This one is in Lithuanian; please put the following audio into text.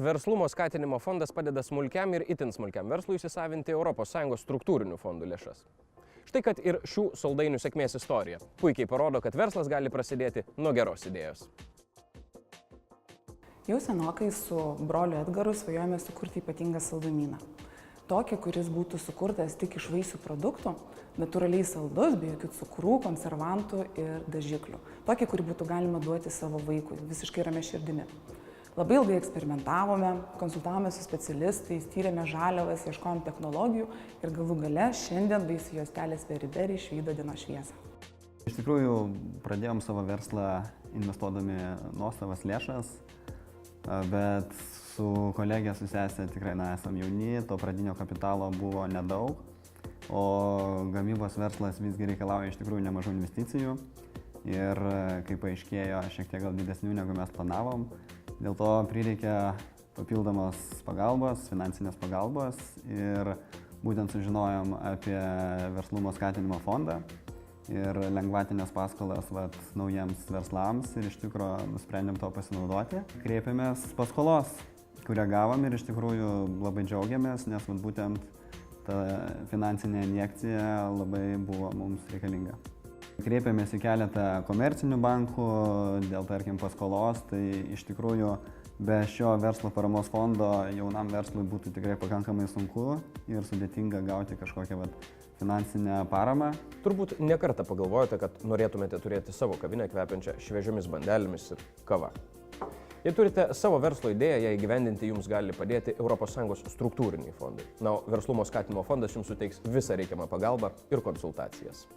verslumo skatinimo fondas padeda smulkiam ir itin smulkiam verslui įsisavinti ES struktūrinių fondų lėšas. Štai kad ir šių saldainių sėkmės istorija puikiai parodo, kad verslas gali prasidėti nuo geros idėjos. Jau senokai su broliu Edgaru svajojame sukurti ypatingą saldumyną. Tokį, kuris būtų sukurtas tik iš vaisių produktų, natūraliai saldus, be jokių cukrų, konservantų ir dažiklių. Tokį, kurį būtų galima duoti savo vaikui, visiškai ramia širdimi. Labai ilgai eksperimentavome, konsultavome su specialistais, tyrėme žaliavas, ieškojom technologijų ir galų gale šiandien vaisių juostelės Beriberi išvydo dienos šviesą. Iš tikrųjų, pradėjom savo verslą investuodami nuosavas lėšas, bet su kolegė, su sesė tikrai esam jauni, to pradinio kapitalo buvo nedaug, o gamybos verslas visgi reikalauja iš tikrųjų nemažų investicijų ir, kaip paaiškėjo, šiek tiek gal didesnių negu mes planavom. Dėl to prireikė papildomos pagalbos, finansinės pagalbos ir būtent sužinojom apie verslumo skatinimo fondą ir lengvatinės paskolas naujiems verslams ir iš tikrųjų nusprendėm to pasinaudoti. Kreipėmės paskolos, kurią gavom ir iš tikrųjų labai džiaugiamės, nes būtent ta finansinė injekcija labai buvo mums reikalinga. Kreipėmės į keletą komercinių bankų dėl, tarkim, paskolos, tai iš tikrųjų be šio verslo paramos fondo jaunam verslui būtų tikrai pakankamai sunku ir sudėtinga gauti kažkokią finansinę paramą. Turbūt ne kartą pagalvojote, kad norėtumėte turėti savo kavinę kvepiančią šviežiomis bandelėmis ir kava. Jei turite savo verslo idėją, ją įgyvendinti jums gali padėti ES struktūriniai fondai. Na, o verslumo skatinimo fondas jums suteiks visą reikiamą pagalbą ir konsultacijas.